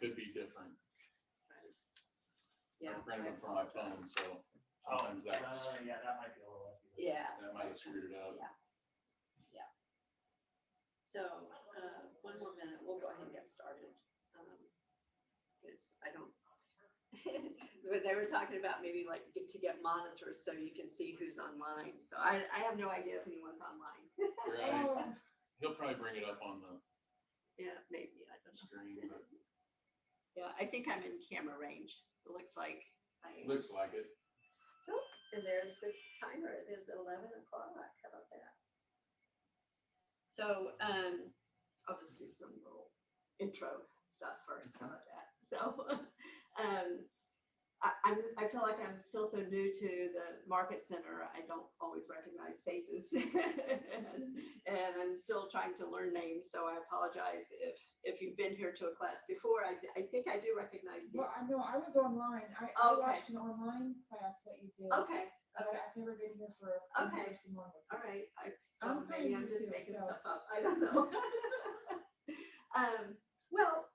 could be different. Right. Yeah. I'm printing them from my phone, so sometimes that's, Yeah, that might be a little iffy. Yeah. that might have screwed it up. Yeah. Yeah. So, one more minute, we'll go ahead and get started. Because I don't, they were talking about maybe like to get monitors so you can see who's online. So I have no idea if anyone's online. Right. He'll probably bring it up on the Yeah, maybe, I don't know. screen, but Yeah, I think I'm in camera range. It looks like I am. looks like it. Oh, and there's the timer. It is 11 o'clock. How about that? So I'll just do some little intro stuff first. How about that? So I feel like I'm still so new to the market center. I don't always recognize faces, and I'm still trying to learn names. So I apologize if you've been here to a class before. I think I do recognize you. Well, I know I was online. I Okay. watched an online class that you did. Okay. But I've never been here for a Okay. person one. All right. So I'm maybe I'm kinda new just too, making so. stuff up. I don't know. Well,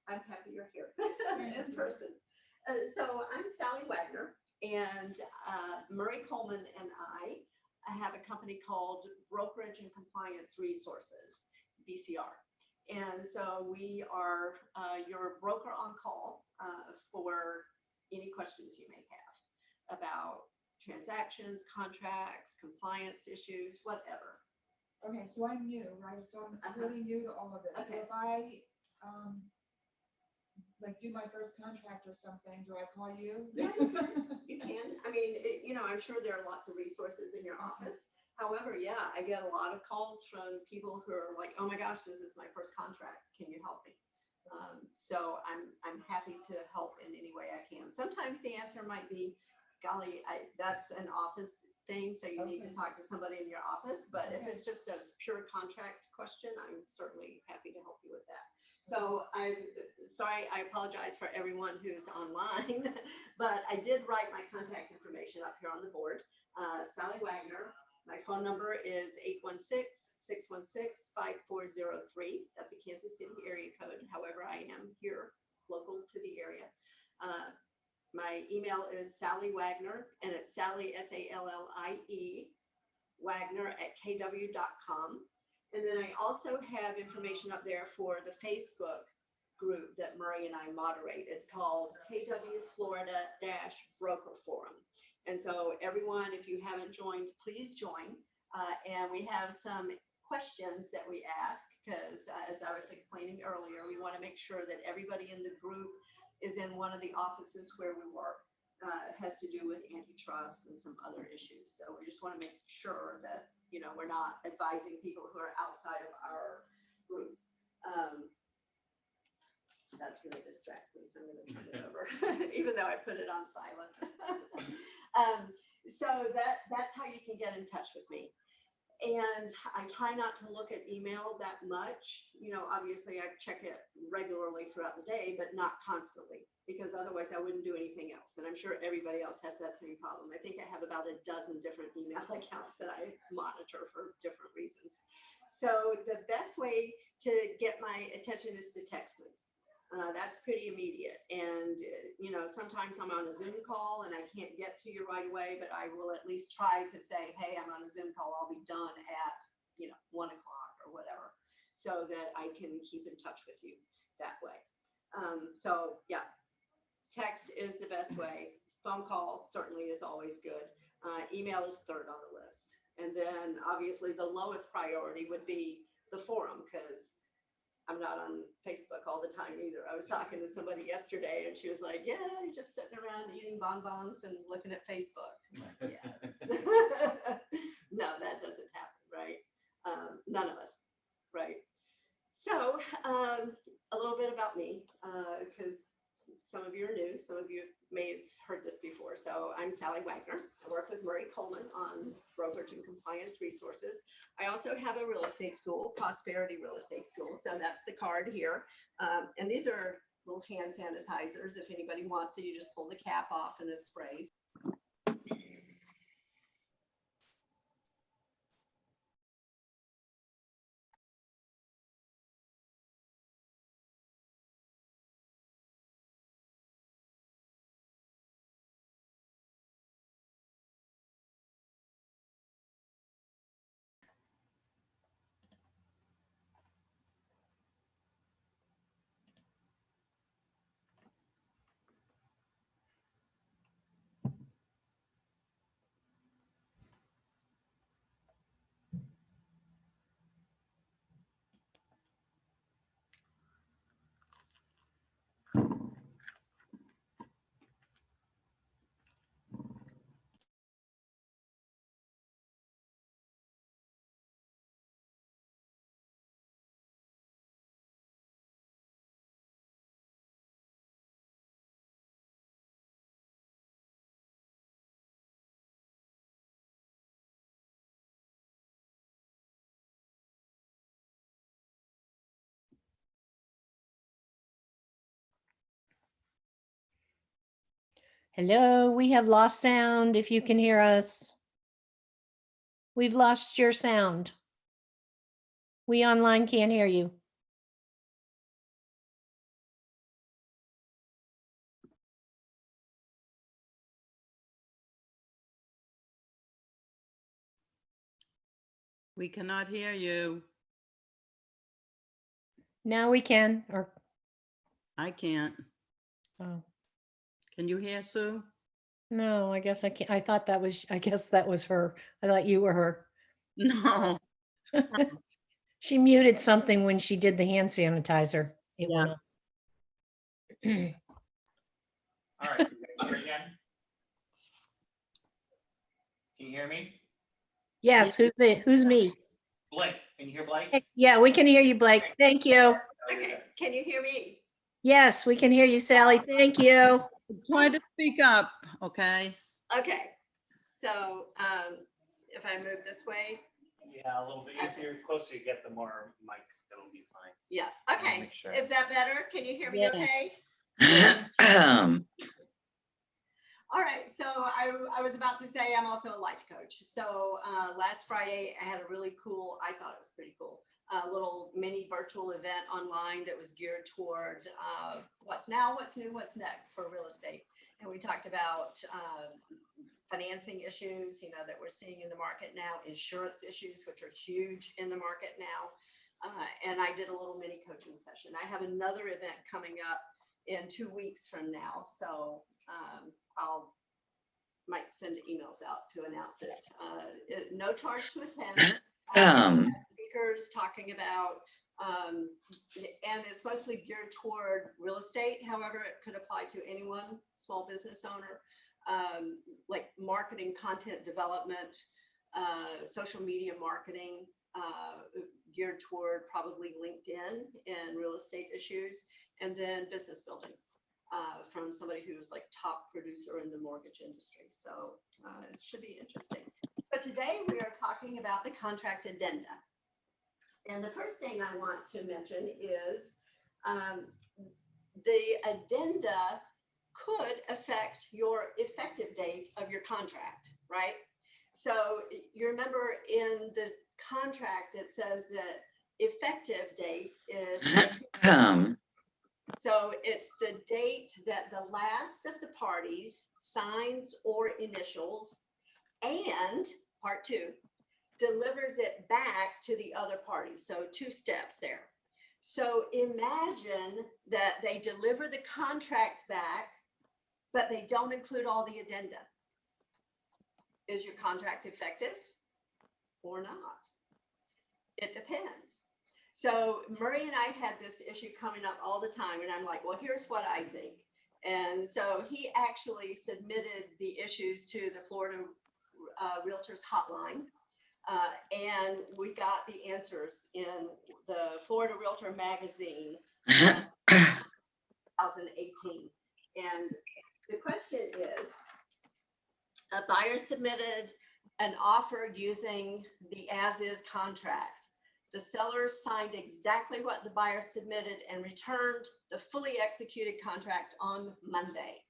I'm happy you're here in person. So I'm Sallie Wagner, and Murray Coleman and I have a company called Brokerage and Compliance Resources, BCR. And so we are your broker on call for any questions you may have about transactions, contracts, compliance issues, whatever. Okay, so I'm new, right? So I'm really new to all of this. So Okay. if I like do my first contract or something, do I call you? Yeah, you can. I mean, I'm sure there are lots of resources in your office. However, yeah, I get a lot of calls from people who are like, "Oh my gosh, this is my first contract. Can you help me?" So I'm happy to help in any way I can. Sometimes the answer might be, "Golly, that's an office thing, so you need to Okay. talk to somebody in your office." But if Okay. it's just a pure contract question, I'm certainly happy to help you with that. So I'm sorry, I apologize for everyone who's online, but I did write my contact information up here on the board. Sallie Wagner. My phone number is 816-616-5403. That's a Kansas City area code. However, I am here local to the area. My email is Sallie Wagner, and it's Sallie, Sallie, Wagner@kw.com. And then I also have information up there for the Facebook group that Murray and I moderate. It's called KW Florida-Broker Forum. And so everyone, if you haven't joined, please join. And we have some questions that we ask because as I was explaining earlier, we want to make sure that everybody in the group is in one of the offices where we work. It has to do with antitrust and some other issues. So we just want to make sure that, we're not advising people who are outside of our group. That's going to distract me, so I'm going to turn it over, even though I put it on silent. So that's how you can get in touch with me. And I try not to look at email that much. Obviously I check it regularly throughout the day, but not constantly, because otherwise I wouldn't do anything else. And I'm sure everybody else has that same problem. I think I have about a dozen different email accounts that I monitor for different reasons. So the best way to get my attention is to text me. That's pretty immediate. And, sometimes I'm on a Zoom call and I can't get to you right away, but I will at least try to say, "Hey, I'm on a Zoom call. I'll be done at, 1 o'clock or whatever," so that I can keep in touch with you that way. So yeah, text is the best way. Phone call certainly is always good. Email is third on the list. And then obviously the lowest priority would be the forum, because I'm not on Facebook all the time either. I was talking to somebody yesterday and she was like, "Yeah, you're just sitting around eating bonbons and looking at Facebook." Yeah. No, that doesn't happen, right? None of us, right? So a little bit about me, because some of you are new, some of you may have heard this before. So I'm Sallie Wagner. I work with Murray Coleman on brokerage and compliance resources. I also have a real estate school, Prosperity Real Estate School. So that's the card here. And these are little hand sanitizers. If anybody wants to, you just pull the cap off and it sprays. Hello, we have lost sound if you can hear us. We've lost your sound. We online can't hear you. We cannot hear you. Now we can, or, I can't. oh, Can you hear Sue? no, I guess I can't. I thought that was, I guess that was her. I thought you were her. No. She muted something when she did the hand sanitizer. It went off. All right, you guys here again? Can you hear me? Yes, who's me? Blake, can you hear Blake? Yeah, we can hear you, Blake. Thank you. Okay, can you hear me? Yes, we can hear you, Sally. Thank you. Try to speak up, okay? Okay, so if I move this way, Yeah, a little bit. If you're closer, you get the more mic, that'll be fine. yeah, I'll okay. make sure. Is that better? Can you hear me Yeah. okay? All right, so I was about to say I'm also a life coach. So last Friday, I had a really cool, I thought it was pretty cool, little mini virtual event online that was geared toward what's now, what's new, what's next for real estate. And we talked about financing issues, that we're seeing in the market now, insurance issues, which are huge in the market now. And I did a little mini coaching session. I have another event coming up in 2 weeks from now. So I'll might send emails out to announce it. No charge to attend. Speakers talking about, and it's mostly geared toward real estate. However, it could apply to anyone, small business owner, like marketing, content development, social media marketing, geared toward probably LinkedIn and real estate issues, and then business building. From somebody who's like top producer in the mortgage industry. So it should be interesting. So today we are talking about the contract addenda. And the first thing I want to mention is the addenda could affect your effective date of your contract, right? So you remember in the contract, it says that effective date is so it's the date that the last of the parties signs or initials, and part two, delivers it back to the other party. So 2 steps there. So imagine that they deliver the contract back, but they don't include all the addenda. Is your contract effective or not? It depends. So Murray and I had this issue coming up all the time, and I'm like, well, here's what I think. And so he actually submitted the issues to the Florida Realtors Hotline, and we got the answers in the Florida Realtor Magazine 2018. And the question is, a buyer submitted an offer using the as-is contract. The seller signed exactly what the buyer submitted and returned the fully executed contract on Monday.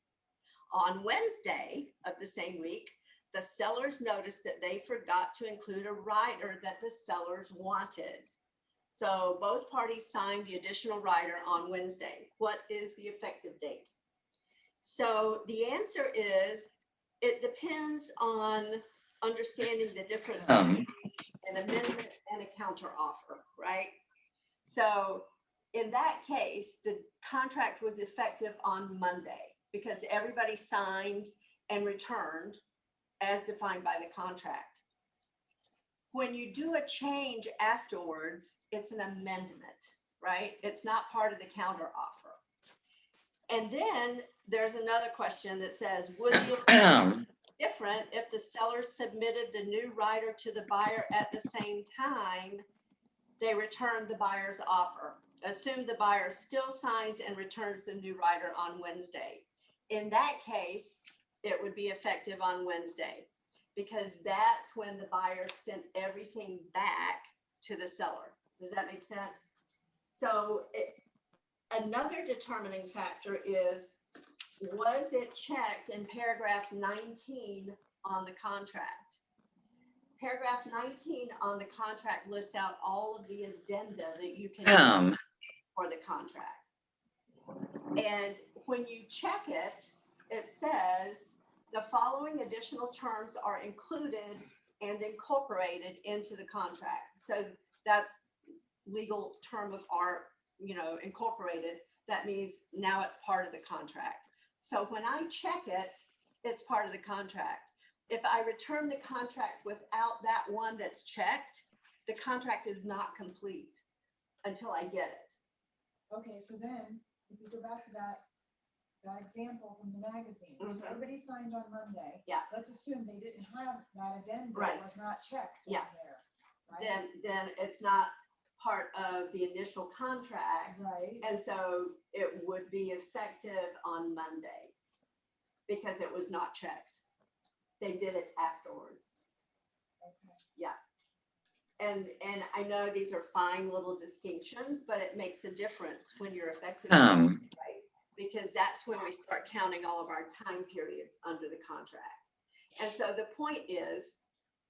On Wednesday of the same week, the sellers noticed that they forgot to include a rider that the sellers wanted. So both parties signed the additional rider on Wednesday. What is the effective date? So the answer is, it depends on understanding the difference between an amendment and a counter offer, right? So in that case, the contract was effective on Monday because everybody signed and returned as defined by the contract. When you do a change afterwards, it's an amendment, right? It's not part of the counter offer. And then there's another question that says, would the different if the seller submitted the new rider to the buyer at the same time they returned the buyer's offer? Assume the buyer still signs and returns the new rider on Wednesday. In that case, it would be effective on Wednesday because that's when the buyer sent everything back to the seller. Does that make sense? So another determining factor is was it checked in paragraph 19 on the contract? Paragraph 19 on the contract lists out all of the addenda that you can do for the contract. And when you check it, it says the following additional terms are included and incorporated into the contract. So that's legal term of art, incorporated. That means now it's part of the contract. So when I check it, it's part of the contract. If I return the contract without that one that's checked, the contract is not complete until I get it. Okay, so then, if you go back to that example from the magazine, so Mhm. everybody signed on Monday. Yeah. Let's assume they didn't have that addendum, Right. it was not checked Yeah. on there, right? Then it's not part of the initial contract. Right, And so it would be effective on Monday because it was not checked. They did it afterwards. okay. And I know these are fine little distinctions, but it makes a difference when you're effective, right? Because that's when we start counting all of our time periods under the contract. And so the point is,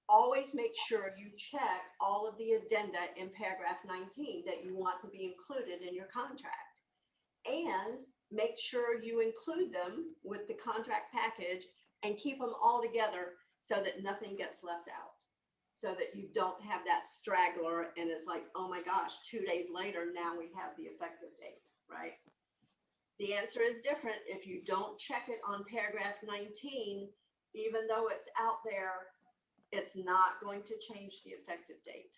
always make sure you check all of the addenda in paragraph 19 that you want to be included in your contract. And make sure you include them with the contract package and keep them all together so that nothing gets left out. So that you don't have that straggler and it's like, oh my gosh, 2 days later, now we have the effective date, right? The answer is different. If you don't check it on paragraph 19, even though it's out there, it's not going to change the effective date.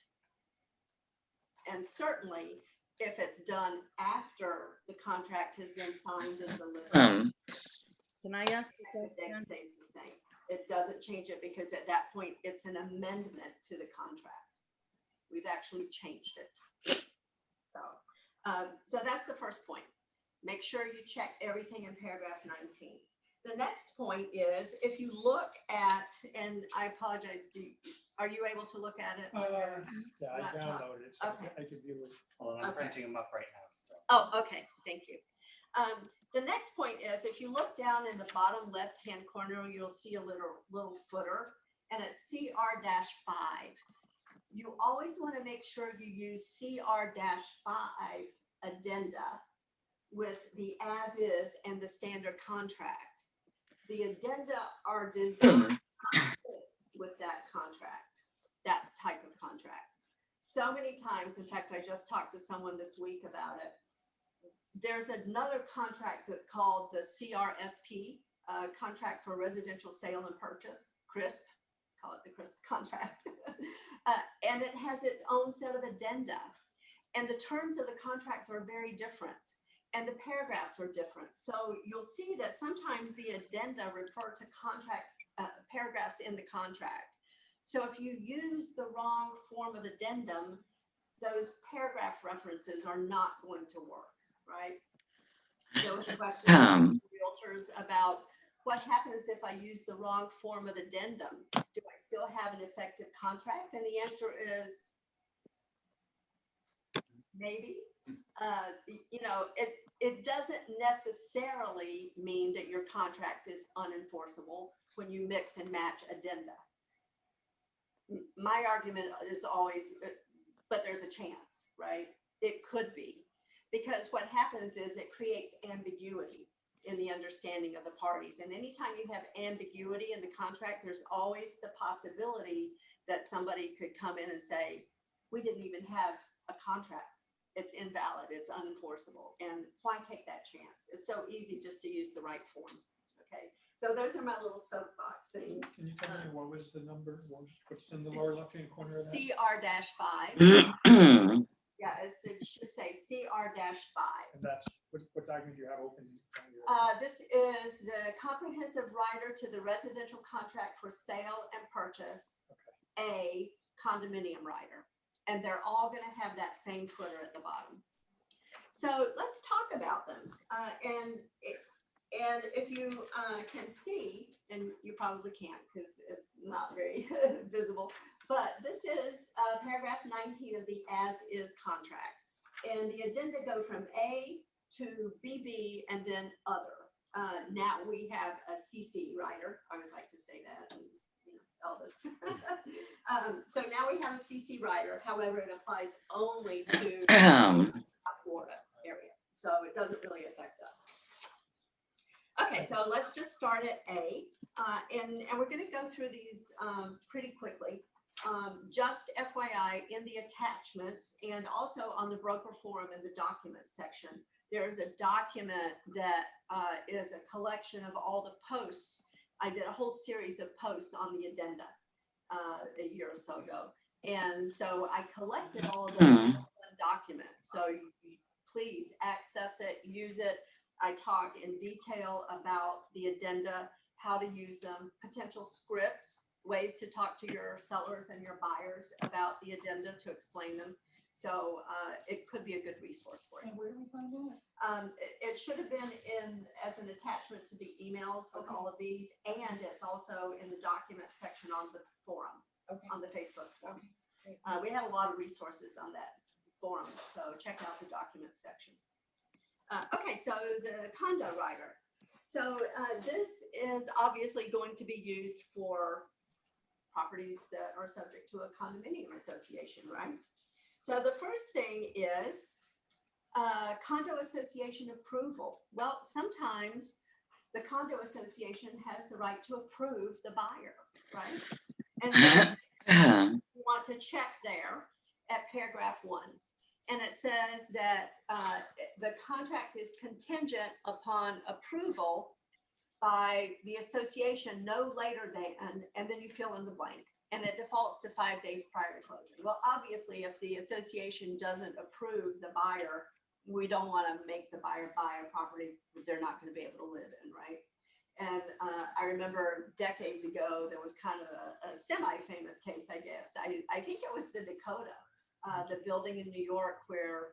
And certainly, if it's done after the contract has been signed and delivered, Can I ask a the date question? stays the same. It doesn't change it because at that point, it's an amendment to the contract. We've actually changed it. So that's the first point. Make sure you check everything in paragraph 19. The next point is if you look at, and I apologize, are you able to look at it? Yeah, I Laptop. downloaded it, so Okay. I could view it. Well, I'm Okay. printing them up right now, so. Oh, okay, thank you. The next point is if you look down in the bottom left-hand corner, you'll see a little footer and it's CR-5. You always want to make sure you use CR-5 addenda with the as-is and the standard contract. The addenda are designed with that contract, that type of contract. So many times, in fact, I just talked to someone this week about it. There's another contract that's called the Crsp, Contract for Residential Sale and Purchase, Crsp, call it the Crsp contract. And it has its own set of addenda. And the terms of the contracts are very different. And the paragraphs are different. So you'll see that sometimes the addenda refer to contracts, paragraphs in the contract. So if you use the wrong form of addendum, those paragraph references are not going to work, right? There was a question from realtors about what happens if I use the wrong form of addendum? Do I still have an effective contract? And the answer is maybe. It doesn't necessarily mean that your contract is unenforceable when you mix and match addenda. My argument is always, but there's a chance, right? It could be, because what happens is it creates ambiguity in the understanding of the parties. And anytime you have ambiguity in the contract, there's always the possibility that somebody could come in and say, we didn't even have a contract. It's invalid, it's unenforceable. And why take that chance? It's so easy just to use the right form, okay? So those are my little soapbox things. Can you tell me what was the number? What's in the lower left-hand corner of that? CR-5. Yeah, it should say CR-5. And that's, what document do you have open? This is the comprehensive rider to the residential contract for sale and purchase, a condominium rider. And they're all going to have that same footer at the bottom. So let's talk about them. And if you can see, and you probably can't because it's not very visible, but this is paragraph 19 of the as-is contract. And the addenda go from A to BB and then other. Now we have a CC writer. I always like to say that, and, you know, Elvis. So now we have a CC writer. However, it applies only to Florida area. So it doesn't really affect us. Okay, so let's just start at A. And we're going to go through these pretty quickly. Just FYI, in the attachments and also on the broker forum in the documents section, there's a document that is a collection of all the posts. I did a whole series of posts on the addenda a year or so ago. And so I collected all of those in one document. So please access it, use it. I talk in detail about the addenda, how to use them, potential scripts, ways to talk to your sellers and your buyers about the addenda to explain them. So it could be a good resource for you. And where do we find that? It should have been in as an attachment to the emails with all of these, and it's also in the document section on the forum, Okay. on the Facebook forum. Okay, great. We have a lot of resources on that forum, so check out the document section. Okay, so the Condo Writer. So this is obviously going to be used for properties that are subject to a condominium association, right? So the first thing is condo association approval. Well, sometimes the condo association has the right to approve the buyer, right? And so you want to check there at paragraph 1. And it says that the contract is contingent upon approval by the association no later than, and then you fill in the blank. And it defaults to 5 days prior to closing. Well, obviously, if the association doesn't approve the buyer, we don't want to make the buyer buy a property that they're not going to be able to live in, right? And I remember decades ago, there was kind of a semi-famous case, I guess. I think it was the Dakota, the building in New York where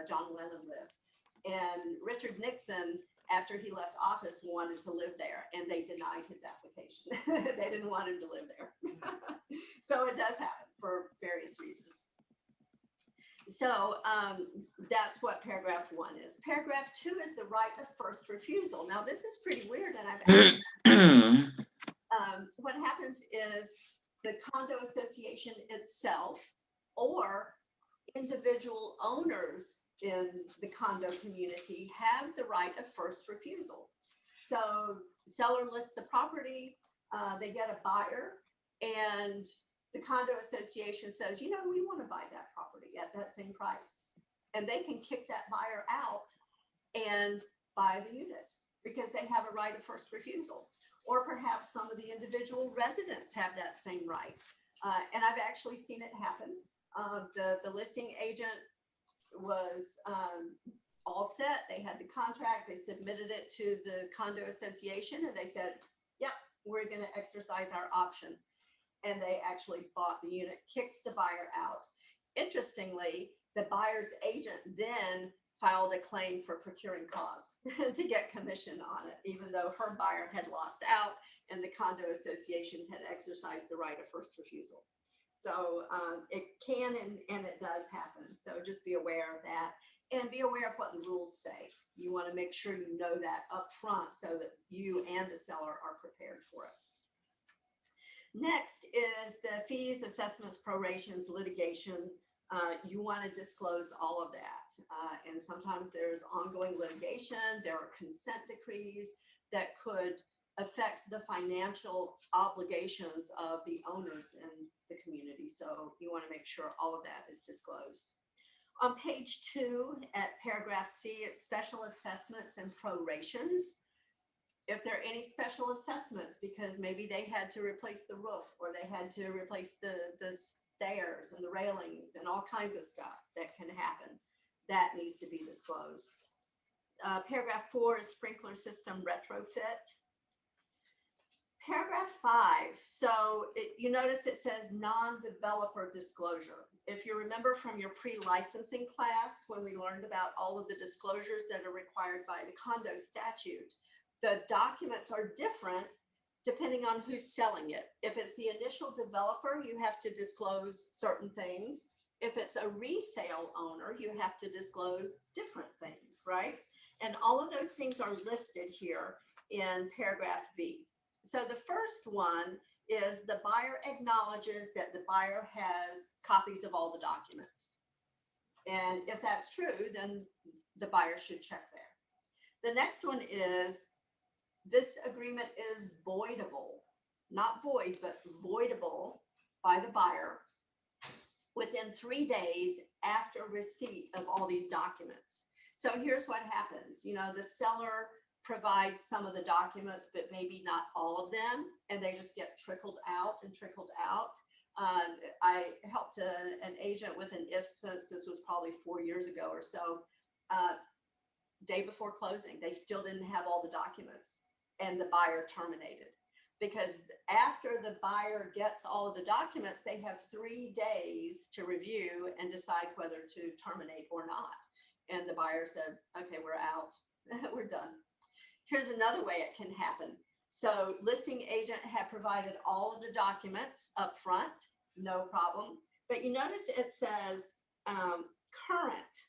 John Lennon lived. And Richard Nixon, after he left office, wanted to live there, and they denied his application. They didn't want him to live there. So it does happen for various reasons. So that's what paragraph 1 is. Paragraph 2 is the right of first refusal. Now, this is pretty weird, and I've asked what happens is the condo association itself or individual owners in the condo community have the right of first refusal. So seller lists the property, they get a buyer, and the condo association says, you know, we want to buy that property at that same price. And they can kick that buyer out and buy the unit because they have a right of first refusal. Or perhaps some of the individual residents have that same right. And I've actually seen it happen. The listing agent was all set. They had the contract. They submitted it to the condo association and they said, yep, we're going to exercise our option. And they actually bought the unit, kicked the buyer out. Interestingly, the buyer's agent then filed a claim for procuring cause to get commission on it, even though her buyer had lost out and the condo association had exercised the right of first refusal. So it can and it does happen. So just be aware of that and be aware of what the rules say. You want to make sure you know that up front so that you and the seller are prepared for it. Next is the fees, assessments, prorations, litigation. You want to disclose all of that. And sometimes there's ongoing litigation. There are consent decrees that could affect the financial obligations of the owners in the community. So you want to make sure all of that is disclosed. On page 2 at paragraph C, it's special assessments and prorations. If there are any special assessments, because maybe they had to replace the roof or they had to replace the stairs and the railings and all kinds of stuff that can happen, that needs to be disclosed. Paragraph 4 is sprinkler system retrofit. Paragraph 5, so you notice it says non-developer disclosure. If you remember from your pre-licensing class, when we learned about all of the disclosures that are required by the condo statute, the documents are different depending on who's selling it. If it's the initial developer, you have to disclose certain things. If it's a resale owner, you have to disclose different things, right? And all of those things are listed here in paragraph B. So the first one is the buyer acknowledges that the buyer has copies of all the documents. And if that's true, then the buyer should check there. The next one is this agreement is voidable, not void, but voidable by the buyer within 3 days after receipt of all these documents. So here's what happens. You know, the seller provides some of the documents, but maybe not all of them, and they just get trickled out and trickled out. I helped an agent with an instance, this was probably 4 years ago or so, day before closing, they still didn't have all the documents, and the buyer terminated. Because after the buyer gets all of the documents, they have 3 days to review and decide whether to terminate or not. And the buyer said, okay, we're out, we're done. Here's another way it can happen. So listing agent had provided all of the documents up front, no problem. But you notice it says current.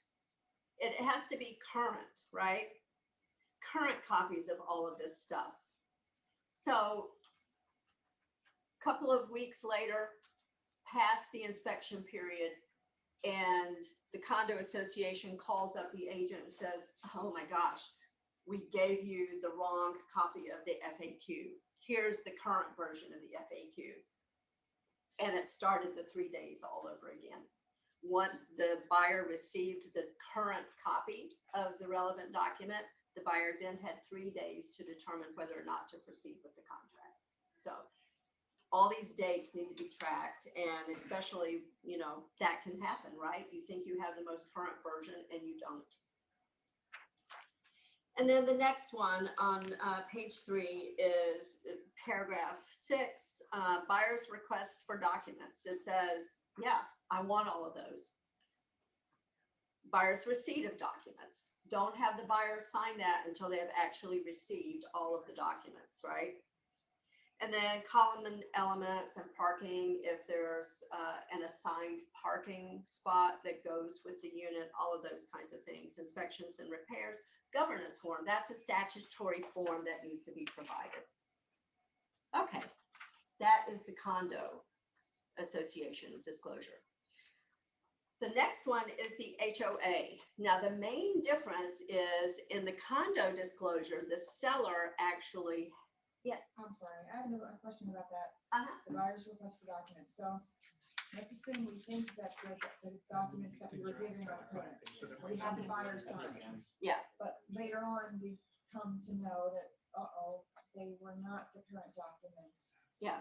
It has to be current, right? Current copies of all of this stuff. So a couple of weeks later, past the inspection period, and the condo association calls up the agent and says, oh my gosh, we gave you the wrong copy of the FAQ. Here's the current version of the FAQ. And it started the 3 days all over again. Once the buyer received the current copy of the relevant document, the buyer then had 3 days to determine whether or not to proceed with the contract. So all these dates need to be tracked, and especially, you know, that can happen, right? You think you have the most current version and you don't. And then the next one on page 3 is paragraph 6, buyer's request for documents. It says, yeah, I want all of those. Buyer's receipt of documents. Don't have the buyer sign that until they have actually received all of the documents, right? And then column and elements and parking, if there's an assigned parking spot that goes with the unit, all of those kinds of things. Inspections and repairs, governance form, that's a statutory form that needs to be provided. Okay, that is the condo association disclosure. The next one is the HOA. Now, the main difference is in the condo disclosure, the seller actually, yes. I'm sorry, I have a question about that. Uh-huh. The buyer's request for documents. So let's assume we think that the documents that we were given are current. We have the buyer sign. Yeah. But later on, we come to know that, uh-oh, they were not the current documents. Yeah.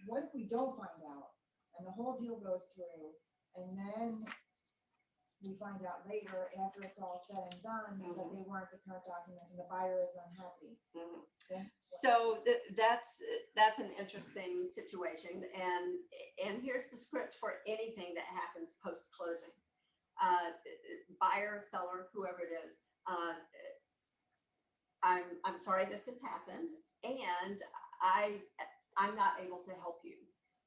What if we don't find out and the whole deal goes through, and then we find out later, after it's all said and done, that they weren't the current documents and the buyer is unhappy? Mhm. Then what? So that's an interesting situation, and here's the script for anything that happens post closing. Buyer, seller, whoever it is, I'm sorry this has happened, and I'm not able to help you,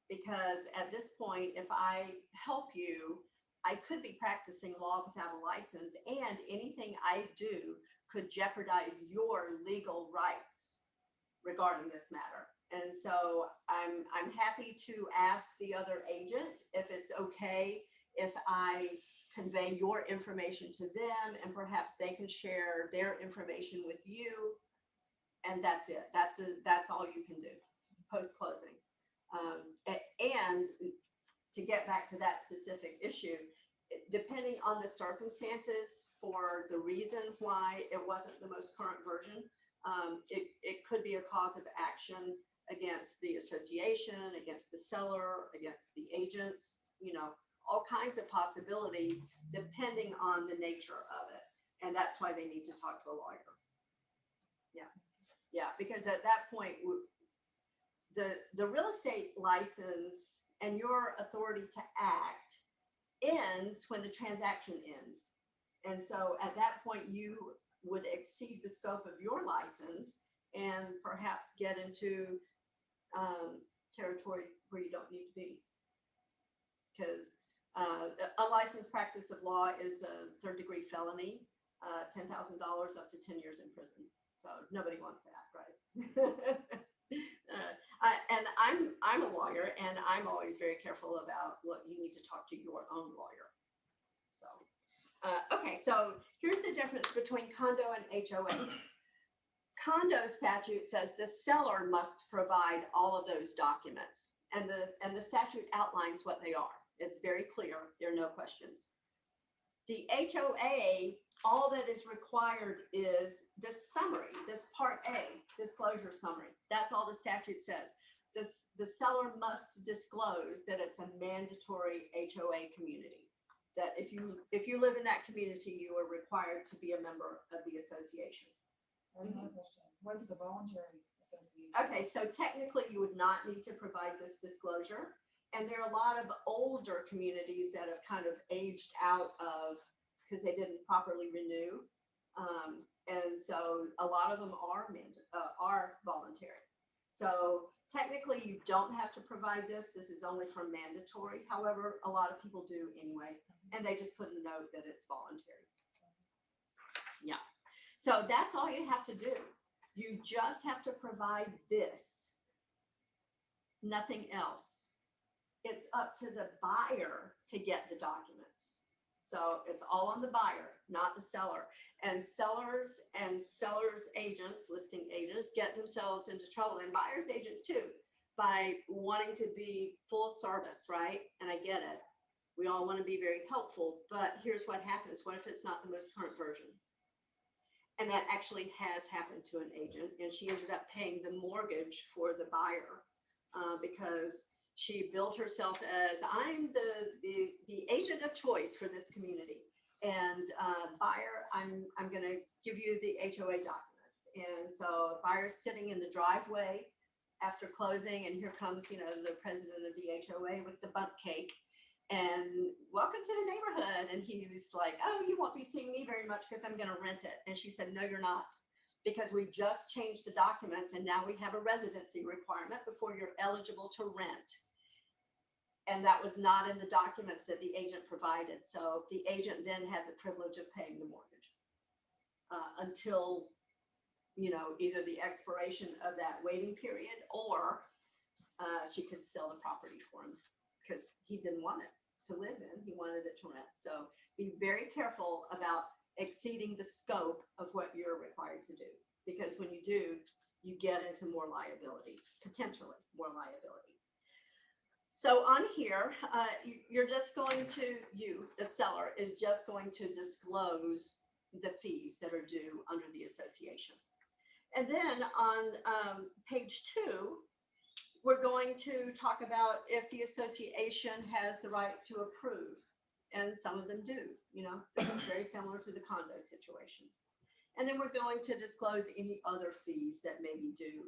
because at this point, if I help you, I could be practicing law without a license, and anything I do could jeopardize your legal rights regarding this matter. And so I'm happy to ask the other agent if it's okay if I convey your information to them, and perhaps they can share their information with you. And that's it. That's all you can do post closing. And to get back to that specific issue, depending on the circumstances for the reason why it wasn't the most current version, it could be a cause of action against the association, against the seller, against the agents, you know, all kinds of possibilities depending on the nature of it. And that's why they need to talk to a lawyer. Yeah, because at that point, the real estate license and your authority to act ends when the transaction ends. And so at that point, you would exceed the scope of your license and perhaps get into territory where you don't need to be. Because unlicensed practice of law is a third-degree felony. $10,000 up to 10 years in prison. So nobody wants that, right? And I'm a lawyer, and I'm always very careful about what you need to talk to your own lawyer. So, okay, so here's the difference between condo and HOA. Condo statute says the seller must provide all of those documents, and the statute outlines what they are. It's very clear. There are no questions. The HOA, all that is required is this summary, this part A, disclosure summary. That's all the statute says. The seller must disclose that it's a mandatory HOA community. That if you live in that community, you are required to be a member of the association. I have another question. What if it's a voluntary association? Okay, so technically you would not need to provide this disclosure. And there are a lot of older communities that have kind of aged out of, because they didn't properly renew. And so a lot of them are voluntary. So technically you don't have to provide this. This is only for mandatory. However, a lot of people do anyway, and they just put a note that it's voluntary. Yeah. So that's all you have to do. You just have to provide this, nothing else. It's up to the buyer to get the documents. So it's all on the buyer, not the seller. And sellers agents, listing agents, get themselves into trouble, and buyers agents too, by wanting to be full service, right? And I get it. We all want to be very helpful, but here's what happens. What if it's not the most current version? And that actually has happened to an agent, and she ended up paying the mortgage for the buyer because she billed herself as, I'm the agent of choice for this community. And buyer, I'm going to give you the HOA documents. And so buyer's sitting in the driveway after closing, and here comes, the president of the HOA with the bundt cake. And welcome to the neighborhood. And he was like, oh, you won't be seeing me very much because I'm going to rent it. And she said, no, you're not, because we just changed the documents, and now we have a residency requirement before you're eligible to rent. And that was not in the documents that the agent provided. So the agent then had the privilege of paying the mortgage until, either the expiration of that waiting period, or she could sell the property for him, because he didn't want it to live in. He wanted it to rent. So be very careful about exceeding the scope of what you're required to do, because when you do, you get into more liability, potentially more liability. So on here, you're just going to, the seller is just going to disclose the fees that are due under the association. And then on page 2, we're going to talk about if the association has the right to approve. And some of them do, this is very similar to the condo situation. And then we're going to disclose any other fees that may be due.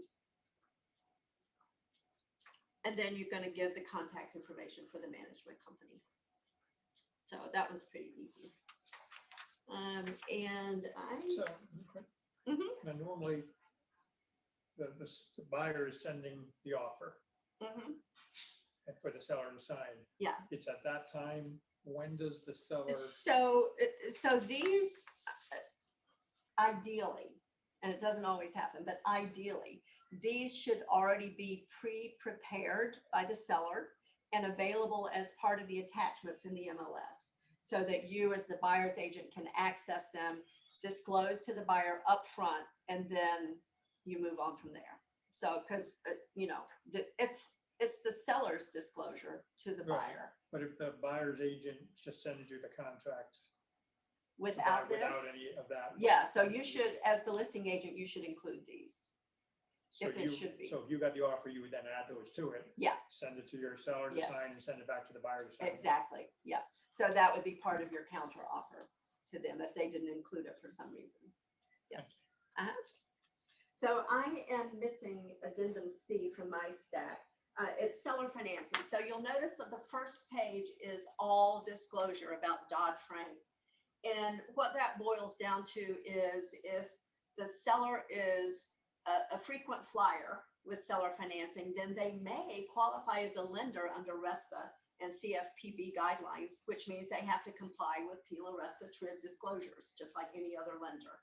And then you're going to give the contact information for the management company. So that one's pretty easy. And So, okay. Now normally, the buyer is sending the offer and for the seller to sign. Yeah. It's at that time. When does the seller? So these, ideally, and it doesn't always happen, but ideally, these should already be pre-prepared by the seller and available as part of the attachments in the MLS, so that you as the buyer's agent can access them, disclose to the buyer upfront, and then you move on from there. So, because, it's the seller's disclosure to the Right. buyer. But if the buyer's agent just sends you the contract Without this, without any of that. yeah, so you should, as the listing agent, you should include these. So if it should be. So if you got the offer, you would then add those to it. Yeah. Send it to your seller to Yes. sign and send it back to the buyer to sign. Exactly, yeah. So that would be part of your counter offer to them if they didn't include it for some reason. Yes. So I am missing addendum C from my stack. It's seller financing. So you'll notice that the first page is all disclosure about Dodd-Frank. And what that boils down to is if the seller is a frequent flyer with seller financing, then they may qualify as a lender under RESPA and CFPB guidelines, which means they have to comply with TILA RESPA TRID disclosures, just like any other lender.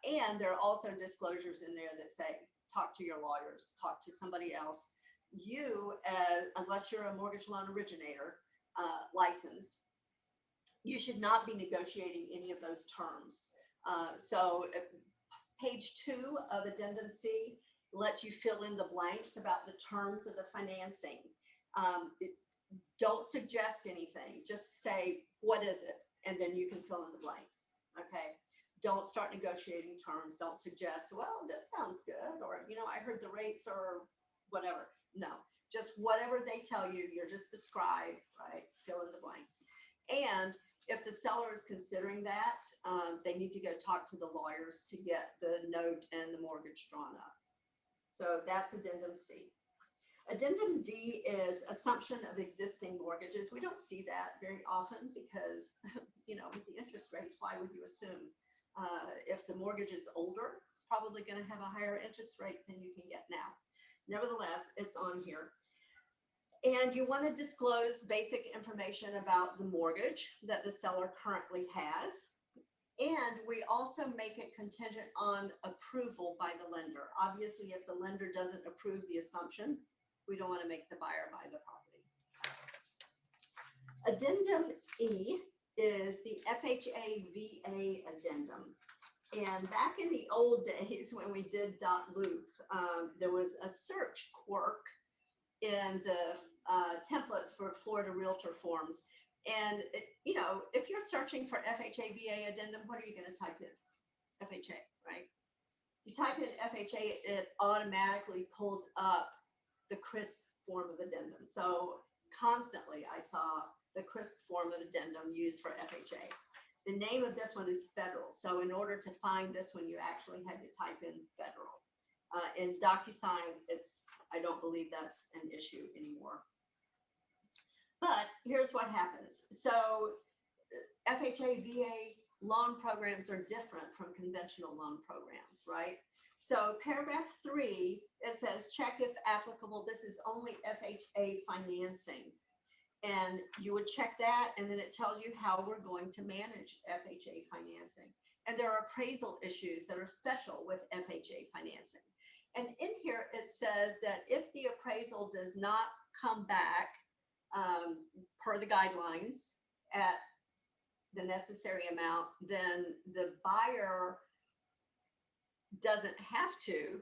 And there are also disclosures in there that say, talk to your lawyers, talk to somebody else. You, unless you're a mortgage loan originator licensed, you should not be negotiating any of those terms. So page 2 of Addendum C lets you fill in the blanks about the terms of the financing. Don't suggest anything, just say, what is it? And then you can fill in the blanks, okay? Don't start negotiating terms. Don't suggest, well, this sounds good, or, you know, I heard the rates or whatever. No, just whatever they tell you, you're just the scribe, right? Fill in the blanks. And if the seller is considering that, they need to go talk to the lawyers to get the note and the mortgage drawn up. So that's Addendum C. Addendum D is assumption of existing mortgages. We don't see that very often because, you know, with the interest rates, why would you assume? If the mortgage is older, it's probably going to have a higher interest rate than you can get now. Nevertheless, it's on here. And you want to disclose basic information about the mortgage that the seller currently has. And we also make it contingent on approval by the lender. Obviously, if the lender doesn't approve the assumption, we don't want to make the buyer buy the property. Addendum E is the FHA VA addendum. And back in the old days when we did .loop, there was a search quirk in the templates for Florida Realtor forms. And, you know, if you're searching for FHA VA addendum, what are you going to type in? FHA, right? You type in FHA, it automatically pulled up the Crsp form of addendum. So constantly I saw the Crsp form of addendum used for FHA. The name of this one is federal. So in order to find this one, you actually had to type in federal. In DocuSign, I don't believe that's an issue anymore. But here's what happens. So FHA, VA loan programs are different from conventional loan programs, right? So paragraph 3, it says, check if applicable. This is only FHA financing. And you would check that, and then it tells you how we're going to manage FHA financing. And there are appraisal issues that are special with FHA financing. And in here, it says that if the appraisal does not come back per the guidelines at the necessary amount, then the buyer doesn't have to,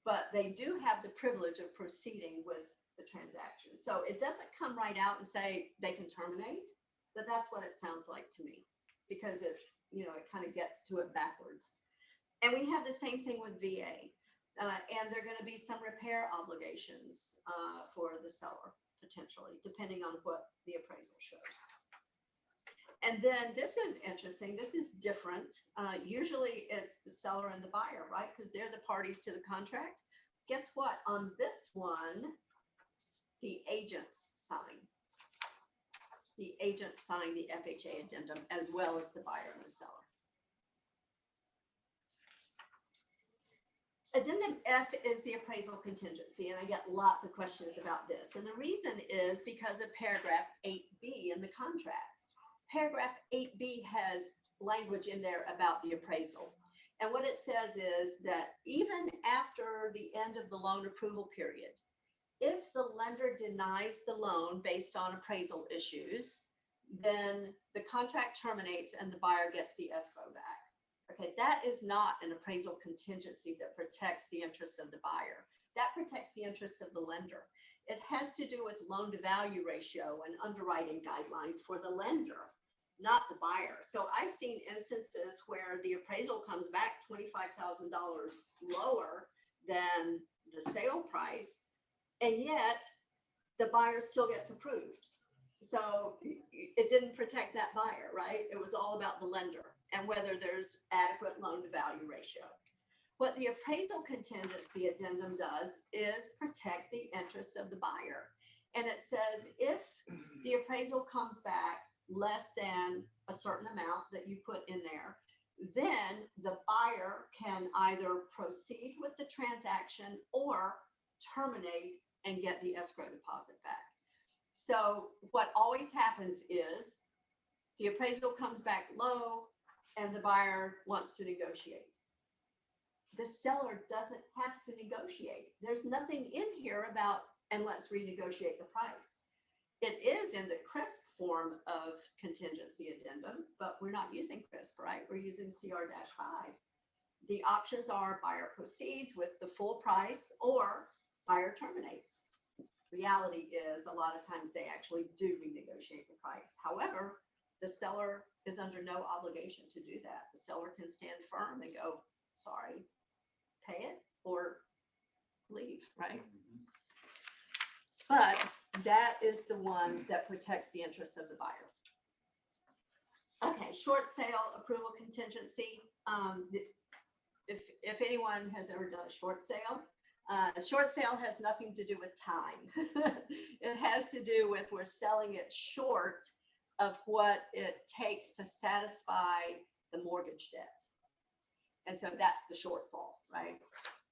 but they do have the privilege of proceeding with the transaction. So it doesn't come right out and say they can terminate, but that's what it sounds like to me, because it's, you know, it kind of gets to it backwards. And we have the same thing with VA. And there are going to be some repair obligations for the seller, potentially, depending on what the appraisal shows. And then this is interesting. This is different. Usually it's the seller and the buyer, right? Because they're the parties to the contract. Guess what? On this one, the agents sign. The agents sign the FHA addendum as well as the buyer and the seller. Addendum F is the appraisal contingency, and I get lots of questions about this. And the reason is because of paragraph 8B in the contract. Paragraph 8B has language in there about the appraisal. And what it says is that even after the end of the loan approval period, if the lender denies the loan based on appraisal issues, then the contract terminates and the buyer gets the escrow back. Okay, that is not an appraisal contingency that protects the interests of the buyer. That protects the interests of the lender. It has to do with loan to value ratio and underwriting guidelines for the lender, not the buyer. So I've seen instances where the appraisal comes back $25,000 lower than the sale price, and yet the buyer still gets approved. So it didn't protect that buyer, right? It was all about the lender and whether there's adequate loan to value ratio. What the appraisal contingency addendum does is protect the interests of the buyer. And it says if the appraisal comes back less than a certain amount that you put in there, then the buyer can either proceed with the transaction or terminate and get the escrow deposit back. So what always happens is the appraisal comes back low and the buyer wants to negotiate. The seller doesn't have to negotiate. There's nothing in here about, and let's renegotiate the price. It is in the Crsp form of contingency addendum, but we're not using Crsp, right? We're using CR-5. The options are buyer proceeds with the full price or buyer terminates. Reality is a lot of times they actually do renegotiate the price. However, the seller is under no obligation to do that. The seller can stand firm and go, sorry, pay it or leave, right? But that is the one that protects the interests of the buyer. Okay, short sale approval contingency. If anyone has ever done a short sale has nothing to do with time. It has to do with we're selling it short of what it takes to satisfy the mortgage debt. And so that's the shortfall, right?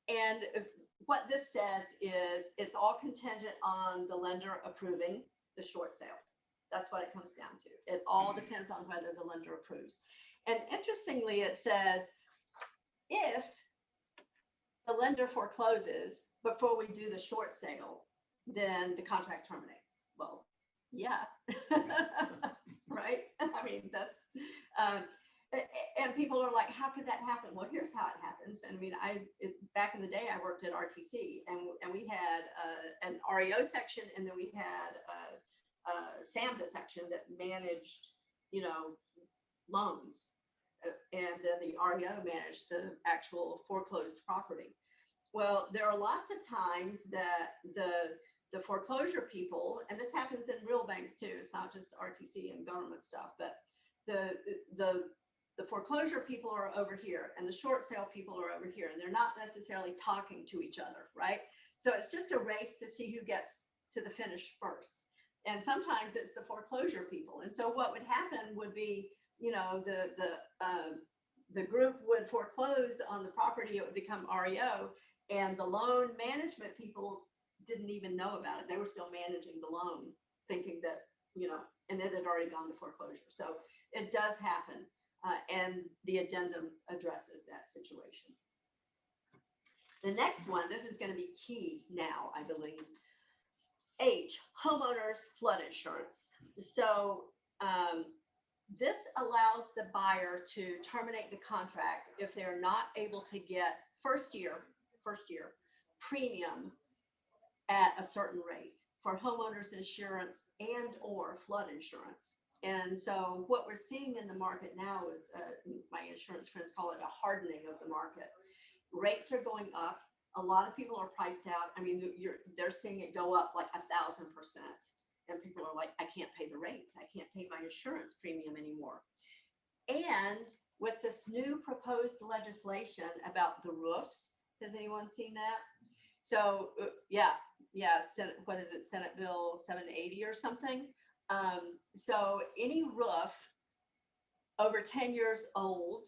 And what this says is it's all contingent on the lender approving the short sale. That's what it comes down to. It all depends on whether the lender approves. And interestingly, it says if the lender forecloses before we do the short sale, then the contract terminates. Well, yeah, right? I mean, that's, and people are like, how could that happen? Well, here's how it happens. And I mean, back in the day, I worked at RTC and we had an REO section, and then we had a SAMHSA section that managed, you know, loans. And then the REO managed the actual foreclosed property. Well, there are lots of times that the foreclosure people, and this happens in real banks too, it's not just RTC and government stuff, but the foreclosure people are over here and the short sale people are over here, and they're not necessarily talking to each other, right? So it's just a race to see who gets to the finish first. And sometimes it's the foreclosure people. And so what would happen would be, you know, the group would foreclose on the property, it would become REO, and the loan management people didn't even know about it. They were still managing the loan, thinking that, you know, and it had already gone to foreclosure. So it does happen, and the addendum addresses that situation. The next one, this is going to be key now, I believe. H, homeowners flood insurance. So this allows the buyer to terminate the contract if they're not able to get first year premium at a certain rate for homeowners insurance and or flood insurance. And so what we're seeing in the market now is, my insurance friends call it a hardening of the market. Rates are going up. A lot of people are priced out. I mean, they're seeing it go up like 1,000%. And people are like, I can't pay the rates. I can't pay my insurance premium anymore. And with this new proposed legislation about the roofs, has anyone seen that? So yeah, Senate, what is it? Senate Bill 780 or something. So any roof over 10 years old,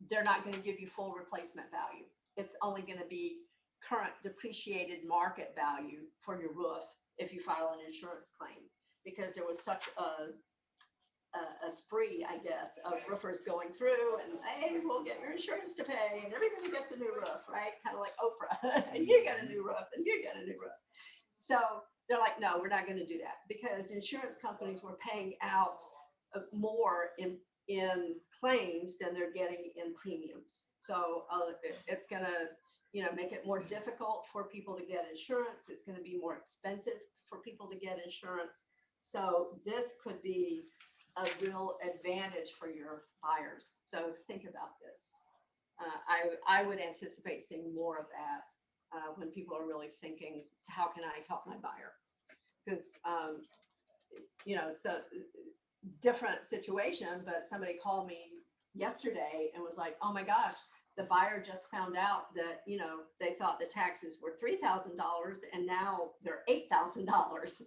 they're not going to give you full replacement value. It's only going to be current depreciated market value for your roof if you file an insurance claim, because there was such a spree, I guess, of roofers going through and, hey, we'll get your insurance to pay, and everybody gets a new roof, right? Kind of like Oprah, and you get a new roof, and you get a new roof. So they're like, no, we're not going to do that, because insurance companies were paying out more in claims than they're getting in premiums. So it's going to, you know, make it more difficult for people to get insurance. It's going to be more expensive for people to get insurance. So this could be a real advantage for your buyers. So think about this. I would anticipate seeing more of that when people are really thinking, how can I help my buyer? Because, you know, so different situation, but somebody called me yesterday and was like, oh my gosh, the buyer just found out that, you know, they thought the taxes were $3,000 and now they're $8,000.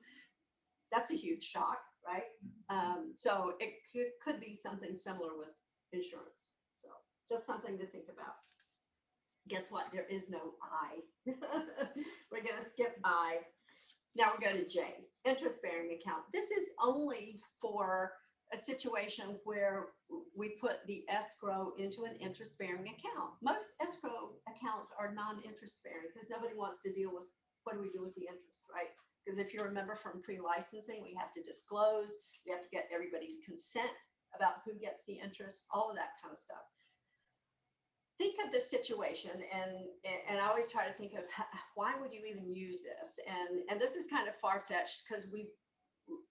That's a huge shock, right? So it could be something similar with insurance. So just something to think about. Guess what? There is no I. We're going to skip I. Now we go to J, interest bearing account. This is only for a situation where we put the escrow into an interest bearing account. Most escrow accounts are non-interest bearing because nobody wants to deal with what do we do with the interest, right? Because if you remember from pre-licensing, we have to disclose, we have to get everybody's consent about who gets the interest, all of that kind of stuff. Think of the situation, and I always try to think of why would you even use this? And this is kind of far-fetched because we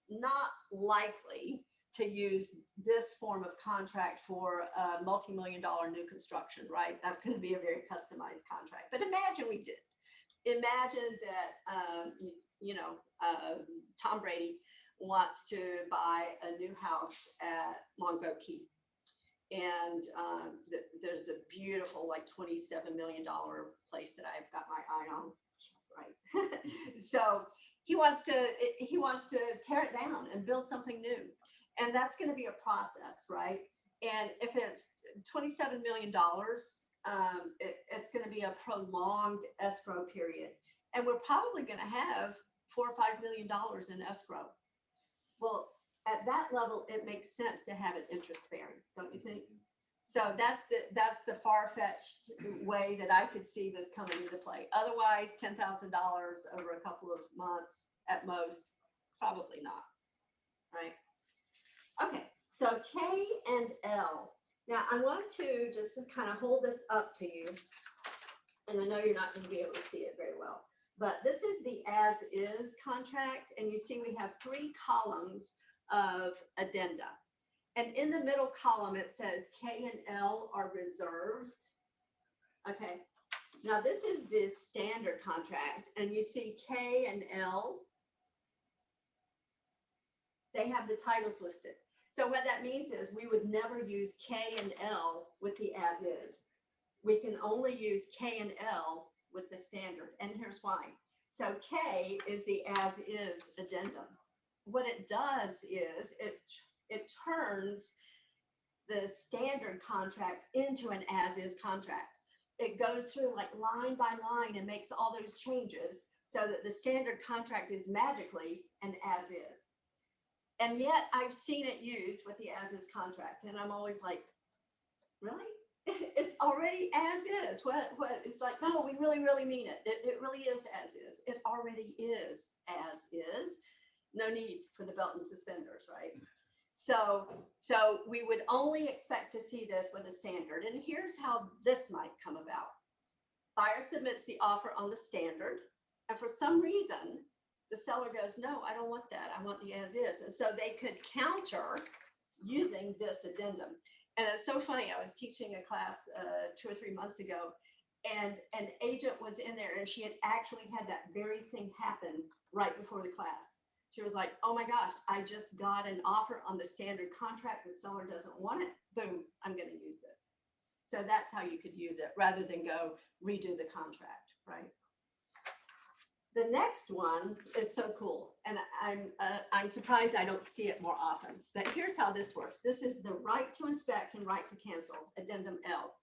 not likely to use this form of contract for a multi-million-dollar new construction, right? That's going to be a very customized contract. But imagine we did. Imagine that, Tom Brady wants to buy a new house at Longboat Key. And there's a beautiful, like $27 million place that I've got my eye on, right? So he wants to tear it down and build something new. And that's going to be a process, right? And if it's $27 million, it's going to be a prolonged escrow period. And we're probably going to have $4 or $5 million in escrow. Well, at that level, it makes sense to have it interest bearing, don't you think? So that's the far-fetched way that I could see this coming into play. Otherwise, $10,000 over a couple of months at most, probably not, right? Okay, so K and L. Now I want to just kind of hold this up to you, and I know you're not going to be able to see it very well, but this is the as-is contract, and you see we have 3 columns of addenda. And in the middle column, it says K and L are reserved. Okay, now this is the standard contract, and you see K and L, they have the titles listed. So what that means is we would never use K and L with the as-is. We can only use K and L with the standard, and here's why. So K is the as-is addendum. What it does is it turns the standard contract into an as-is contract. It goes through like line by line and makes all those changes so that the standard contract is magically an as-is. And yet I've seen it used with the as-is contract, and I'm always like, really? It's already as is. What? It's like, no, we really, really mean it. It really is as is. It already is as is. No need for the belt and suspenders, right? So we would only expect to see this with a standard. And here's how this might come about. Buyer submits the offer on the standard, and for some reason, the seller goes, no, I don't want that. I want the as is. And so they could counter using this addendum. And it's so funny. I was teaching a class 2 or 3 months ago, and an agent was in there, and she had actually had that very thing happen right before the class. She was like, oh my gosh, I just got an offer on the standard contract. The seller doesn't want it. Boom, I'm going to use this. So that's how you could use it rather than go redo the contract, right? The next one is so cool, and I'm surprised I don't see it more often. But here's how this works. This is the right to inspect and right to cancel, addendum L.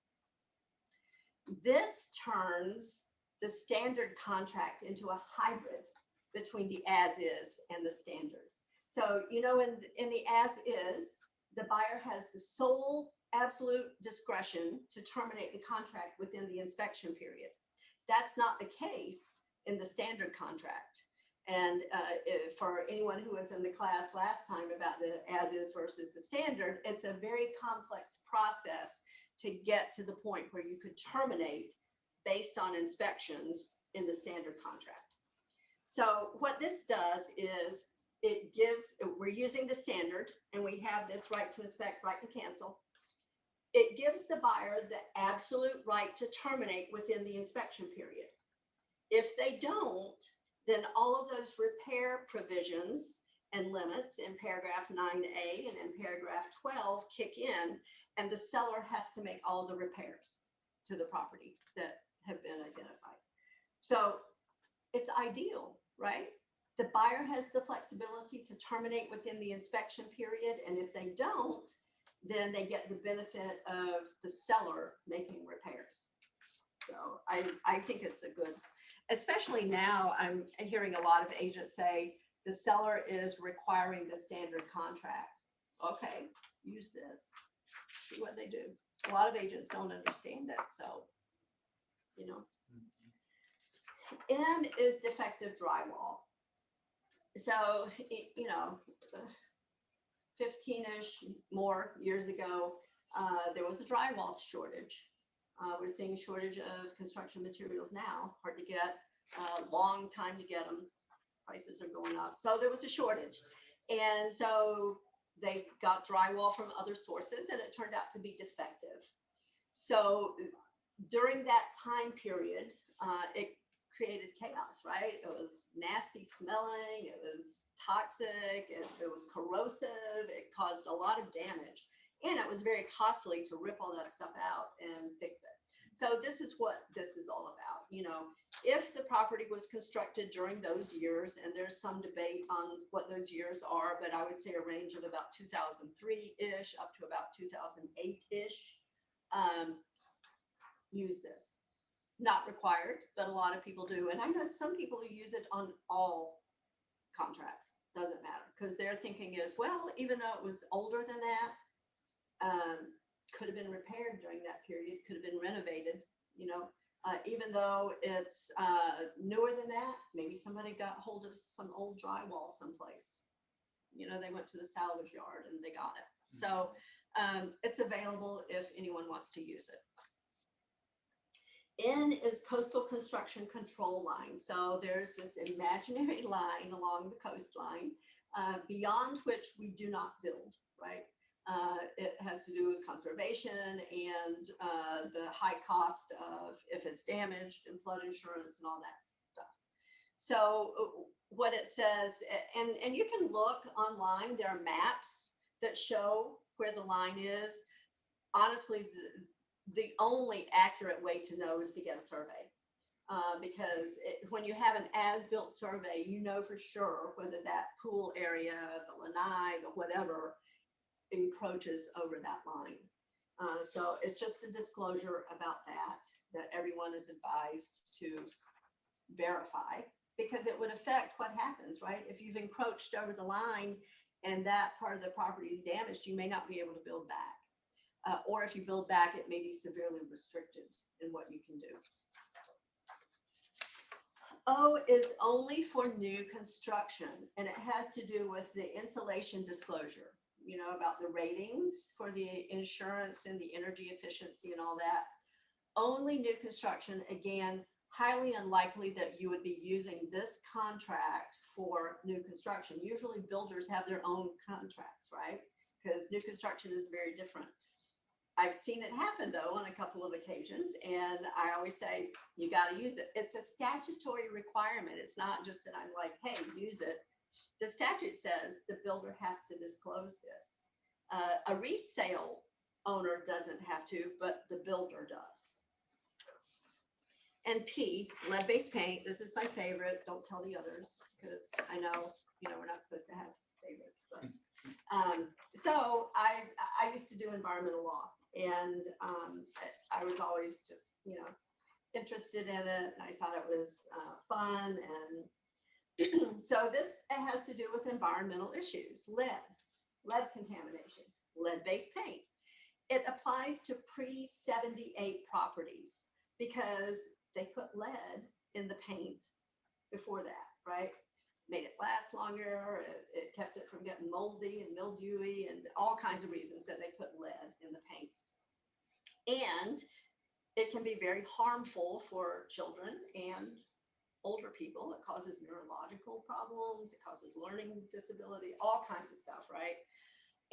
This turns the standard contract into a hybrid between the as-is and the standard. So, you know, in the as-is, the buyer has the sole absolute discretion to terminate the contract within the inspection period. That's not the case in the standard contract. And for anyone who was in the class last time about the as-is versus the standard, it's a very complex process to get to the point where you could terminate based on inspections in the standard contract. So what this does is it gives, we're using the standard, and we have this right to inspect, right to cancel. It gives the buyer the absolute right to terminate within the inspection period. If they don't, then all of those repair provisions and limits in paragraph 9A and in paragraph 12 kick in, and the seller has to make all the repairs to the property that have been identified. So it's ideal, right? The buyer has the flexibility to terminate within the inspection period, and if they don't, then they get the benefit of the seller making repairs. So I think it's a good. especially now, I'm hearing a lot of agents say the seller is requiring the standard contract. Okay, use this, see what they do. A lot of agents don't understand it, so, you know. N is defective drywall. So, you know, 15-ish more years ago, there was a drywall shortage. We're seeing a shortage of construction materials now, hard to get, long time to get them. Prices are going up. So there was a shortage. And so they got drywall from other sources and it turned out to be defective. So during that time period, it created chaos, right? It was nasty smelling, it was toxic, it was corrosive, it caused a lot of damage. And it was very costly to rip all that stuff out and fix it. So this is what this is all about. You know, if the property was constructed during those years, and there's some debate on what those years are, but I would say a range of about 2003-ish up to about 2008-ish, use this. Not required, but a lot of people do. And I know some people who use it on all contracts. Doesn't matter, because their thinking is, well, even though it was older than that, could have been repaired during that period, could have been renovated, you know, even though it's newer than that, maybe somebody got hold of some old drywall someplace. You know, they went to the salvage yard and they got it. So it's available if anyone wants to use it. N is coastal construction control line. So there's this imaginary line along the coastline beyond which we do not build, right? It has to do with conservation and the high cost of if it's damaged and flood insurance and all that stuff. So what it says, and you can look online, there are maps that show where the line is. Honestly, the only accurate way to know is to get a survey. Because when you have an as-built survey, you know for sure whether that pool area, the lanai, the whatever, encroaches over that line. So it's just a disclosure about that everyone is advised to verify, because it would affect what happens, right? If you've encroached over the line and that part of the property is damaged, you may not be able to build back. Or if you build back, it may be severely restricted in what you can do. O is only for new construction, and it has to do with the insulation disclosure, you know, about the ratings for the insurance and the energy efficiency and all that. Only new construction, again, highly unlikely that you would be using this contract for new construction. Usually builders have their own contracts, right? Because new construction is very different. I've seen it happen though on a couple of occasions, and I always say, you got to use it. It's a statutory requirement. It's not just that I'm like, hey, use it. The statute says the builder has to disclose this. A resale owner doesn't have to, but the builder does. And P, lead-based paint. This is my favorite. Don't tell the others, because I know, you know, we're not supposed to have favorites. But so I used to do environmental law, and I was always just, you know, interested in it. And I thought it was fun. And so this has to do with environmental issues, lead contamination, lead-based paint. It applies to pre-78 properties because they put lead in the paint before that, right? Made it last longer. It kept it from getting moldy and mildewy and all kinds of reasons that they put lead in the paint. And it can be very harmful for children and older people. It causes neurological problems. It causes learning disability, all kinds of stuff, right?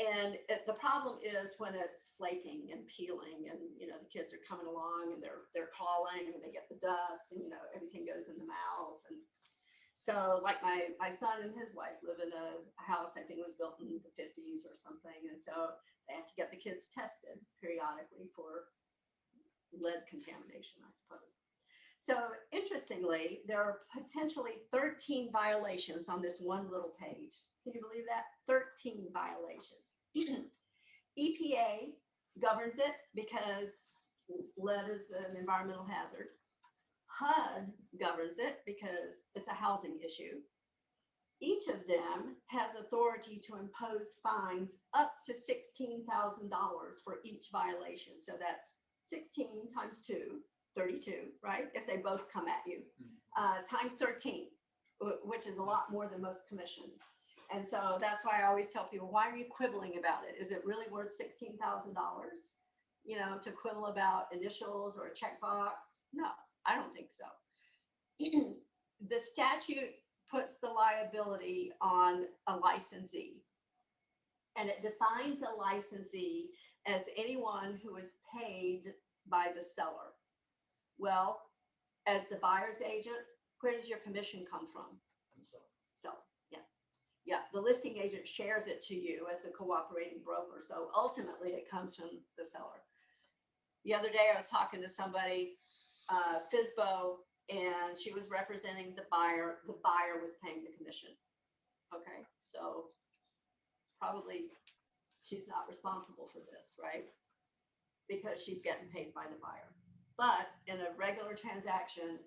And the problem is when it's flaking and peeling, and you know the kids are coming along and they're clawing and they get the dust, and you know everything goes in the mouths. And so, like my son and his wife live in a house I think it was built in the 50s or something, and so they have to get the kids tested periodically for lead contamination, I suppose. So interestingly, there are potentially 13 violations on this one little page. Can you believe that? 13 violations. EPA governs it because lead is an environmental hazard. HUD governs it because it's a housing issue. Each of them has authority to impose fines up to $16,000 for each violation. So that's 16 times 2, 32, right? If they both come at you, times 13, which is a lot more than most commissions. And so that's why I always tell people, why are you quibbling about it? Is it really worth $16,000, you know, to quibble about initials or a checkbox? No, I don't think so. The statute puts the liability on a licensee, and it defines a licensee as anyone who is paid by the seller. Well, as the buyer's agent, where does your commission come from? So, yeah, the listing agent shares it to you as the cooperating broker. So ultimately it comes from the seller. The other day I was talking to somebody, FSBO, and she was representing the buyer. The buyer was paying the commission. Okay, so probably she's not responsible for this, right? Because she's getting paid by the buyer. But in a regular transaction,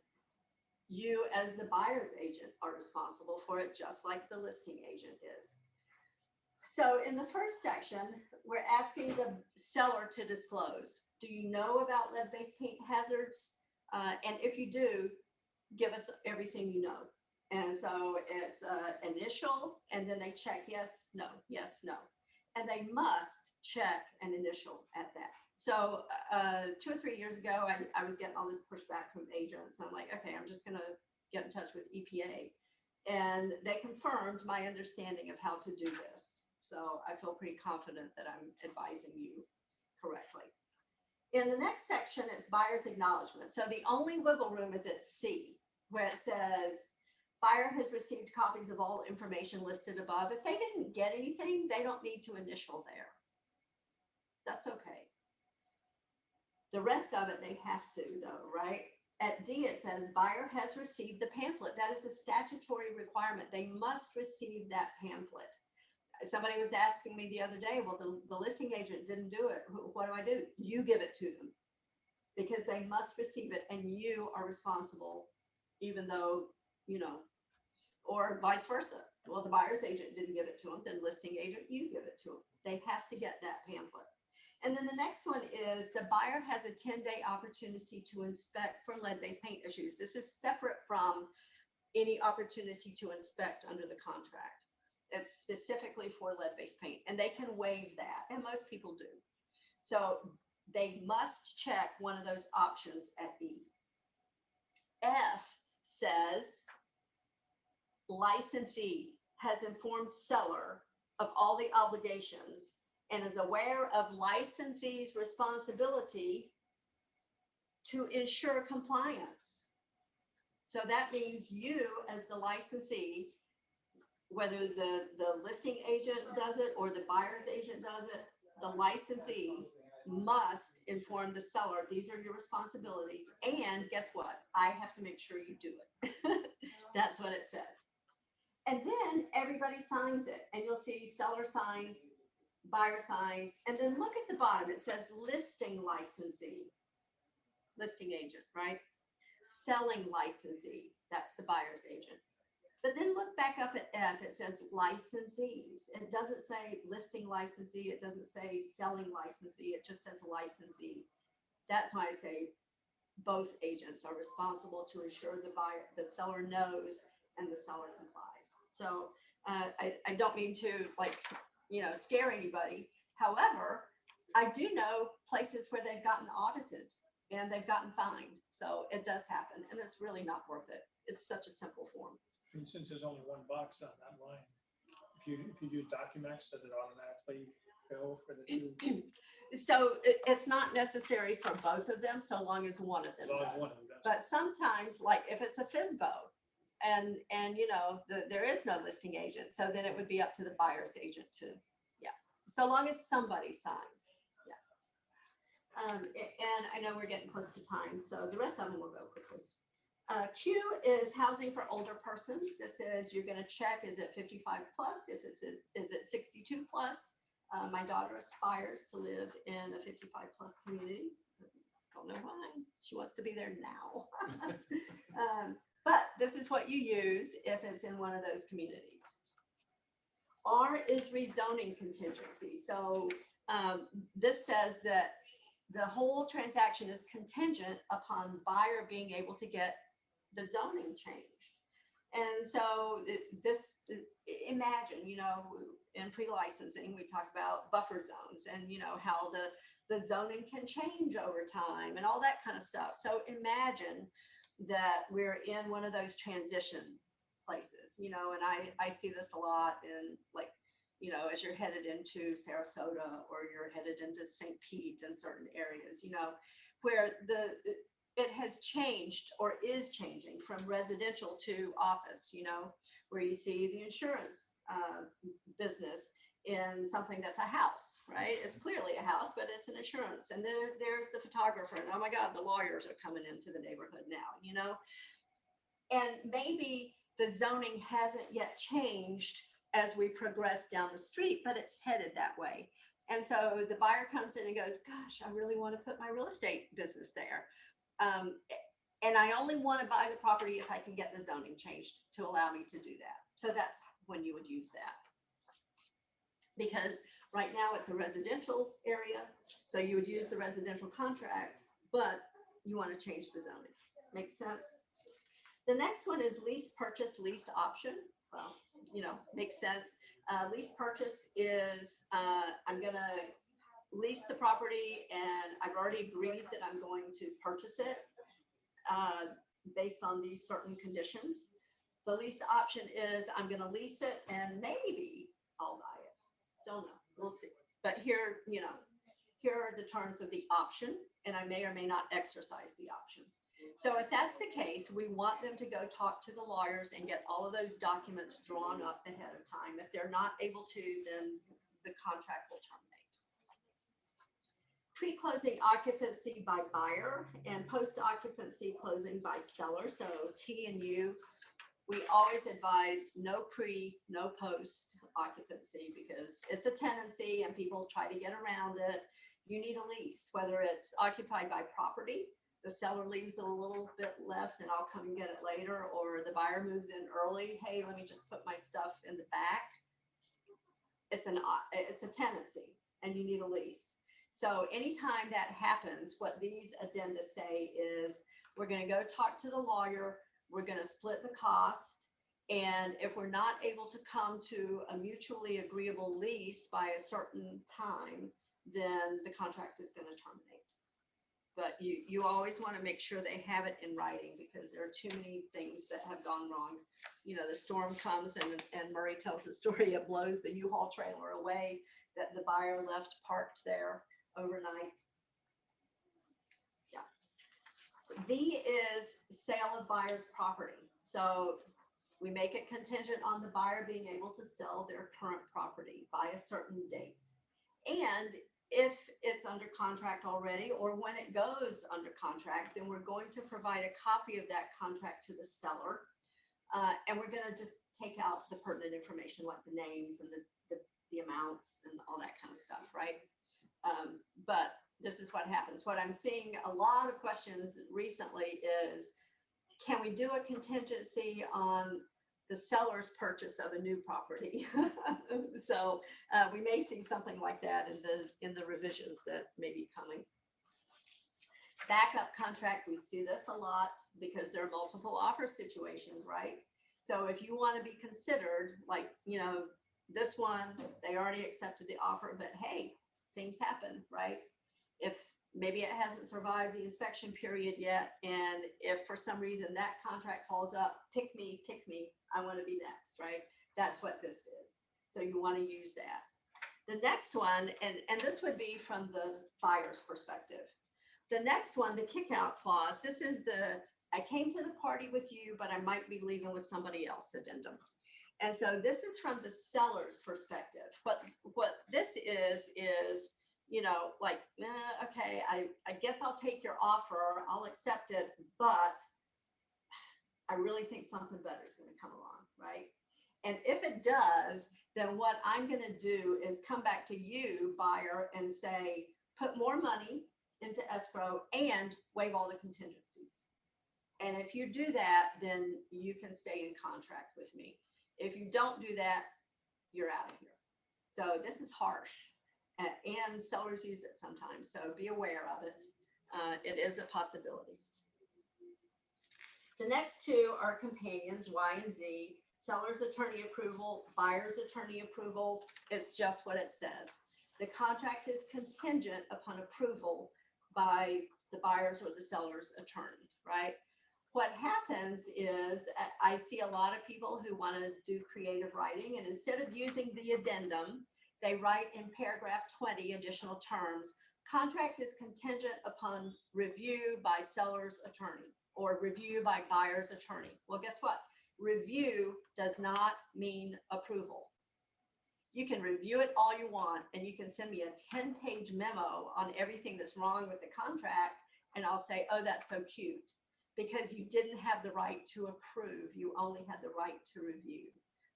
you as the buyer's agent are responsible for it, just like the listing agent is. So in the first section, we're asking the seller to disclose. Do you know about lead-based paint hazards? And if you do, give us everything you know. And so it's initial, and then they check yes, no, yes, no. And they must check an initial at that. So 2 or 3 years ago, I was getting all this pushback from agents. I'm like, okay, I'm just gonna get in touch with EPA. And they confirmed my understanding of how to do this. So I feel pretty confident that I'm advising you correctly. In the next section, it's buyer's acknowledgement. So the only wiggle room is at C, where it says, buyer has received copies of all information listed above. If they didn't get anything, they don't need to initial there. That's okay. The rest of it, they have to though, right? At D, it says buyer has received the pamphlet. That is a statutory requirement. They must receive that pamphlet. Somebody was asking me the other day, well, the listing agent didn't do it. What do? You give it to them because they must receive it and you are responsible, even though, you know, or vice versa. Well, the buyer's agent didn't give it to them, then listing agent, you give it to them. They have to get that pamphlet. And then the next one is the buyer has a 10-day opportunity to inspect for lead-based paint issues. This is separate from any opportunity to inspect under the contract. It's specifically for lead-based paint, and they can waive that, and most people do. So they must check one of those options at E. F says licensee has informed seller of all the obligations and is aware of licensee's responsibility to ensure compliance. So that means you as the licensee, whether the listing agent does it or the buyer's agent does it, the licensee must inform the seller, these are your responsibilities. And guess what? I have to make sure you do it. That's what it says. And then everybody signs it, and you'll see seller signs, buyer signs, and then look at the bottom. It says listing licensee, listing agent, right? Selling licensee, that's the buyer's agent. But then look back up at F, it says licensees. It doesn't say listing licensee, it doesn't say selling licensee, it just says licensee. That's why I say both agents are responsible to ensure the seller knows and the seller complies. So I don't mean to scare anybody. However, I do know places where they've gotten audited and they've gotten fined. So it does happen, and it's really not worth it. It's such a simple form. And since there's only one box on that line, if you use Documex, does it automatically fill for the two? So it's not necessary for both of them, so long as one of them does. But sometimes, like if it's a FSBO, and you know there is no listing agent, so then it would be up to the buyer's agent to, so long as somebody signs. And I know we're getting close to time, so the rest of them will go quickly. Q is housing for older persons. This is, you're going to check, is it 55 plus? If it's is it 62 plus? My daughter aspires to live in a 55 plus community. Don't know why. She wants to be there now. But this is what you use if it's in one of those communities. R is rezoning contingency. So this says that the whole transaction is contingent upon buyer being able to get the zoning changed. And so imagine, in pre-licensing, we talk about buffer zones and, how the zoning can change over time and all that kind of stuff. So imagine that we're in one of those transition places, and I see this a lot in like, as you're headed into Sarasota or you're headed into St. Pete in certain areas, where it has changed or is changing from residential to office, where you see the insurance business in something that's a house, right? It's clearly a house, but it's an insurance. And there's the photographer, and oh my God, the lawyers are coming into the neighborhood now, And maybe the zoning hasn't yet changed as we progress down the street, but it's headed that way. And so the buyer comes in and goes, gosh, I really want to put my real estate business there. And I only want to buy the property if I can get the zoning changed to allow me to do that. So that's when you would use that. Because right now it's a residential area, so you would use the residential contract, but you want to change the zoning. Makes sense? The next one is lease purchase, lease option. Well, makes sense. Lease purchase is I'm going to lease the property and I've already agreed that I'm going to purchase it based on these certain conditions. The lease option is I'm going to lease it and maybe I'll buy it. Don't know. We'll see. But here, here are the terms of the option, and I may or may not exercise the option. So if that's the case, we want them to go talk to the lawyers and get all of those documents drawn up ahead of time. If they're not able to, then the contract will terminate. Pre-closing occupancy by buyer and post-occupancy closing by seller. So T and U, we always advise no pre, no post occupancy because it's a tenancy and people try to get around it. You need a lease, whether it's occupied by property, the seller leaves a little bit left and I'll come and get it later, or the buyer moves in early. Hey, let me just put my stuff in the back. It's a tenancy and you need a lease. So anytime that happens, what these addenda say is we're going to go talk to the lawyer. We're going to split the cost. And if we're not able to come to a mutually agreeable lease by a certain time, then the contract is going to terminate. But you always want to make sure they have it in writing because there are too many things that have gone wrong. The storm comes and Murray tells the story, it blows the U-Haul trailer away that the buyer left parked there overnight. V is sale of buyer's property. So we make it contingent on the buyer being able to sell their current property by a certain date. And if it's under contract already, or when it goes under contract, then we're going to provide a copy of that contract to the seller. And we're going to just take out the pertinent information like the names and the amounts and all that kind of stuff, right? But this is what happens. What I'm seeing a lot of questions recently is, can we do a contingency on the seller's purchase of a new property? So we may see something like that in the revisions that may be coming. Backup contract, we see this a lot because there are multiple offer situations, right? So if you want to be considered, like, this one, they already accepted the offer, but hey, things happen, right? If maybe it hasn't survived the inspection period yet, and if for some reason that contract falls up, pick me, I want to be next, right? That's what this is. So you want to use that. The next one, and this would be from the buyer's perspective. The next one, the kickout clause, this is I came to the party with you, but I might be leaving with somebody else addendum. And so this is from the seller's perspective. What this is, like, okay, I guess I'll take your offer, I'll accept it, but I really think something better is going to come along, right? And if it does, then what I'm going to do is come back to you, buyer, and say, put more money into escrow and waive all the contingencies. And if you do that, then you can stay in contract with me. If you don't do that, you're out of here. So this is harsh, and sellers use it sometimes, so be aware of it. It is a possibility. The next two are companions, Y and Z. Seller's attorney approval, buyer's attorney approval. It's just what it says. The contract is contingent upon approval by the buyer's or the seller's attorney, right? What happens is I see a lot of people who want to do creative writing, and instead of using the addendum, they write in paragraph 20 additional terms. Contract is contingent upon review by seller's attorney or review by buyer's attorney. Well, guess what? Review does not mean approval. You can review it all you want, and you can send me a 10-page memo on everything that's wrong with the contract, and I'll say, oh, that's so cute, because you didn't have the right to approve. You only had the right to review.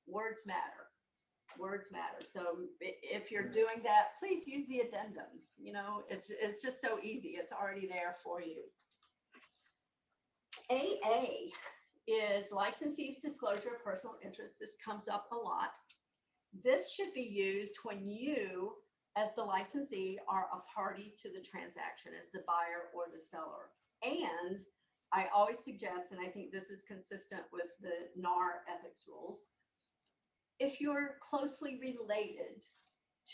Words matter. Words matter. So if you're doing that, please use the addendum. You know, it's just so easy. It's already there for you. AA is licensee's disclosure of personal interest. This comes up a lot. This should be used when you, as the licensee, are a party to the transaction, as the buyer or the seller. And I always suggest, and I think this is consistent with the NAR ethics rules, if you're closely related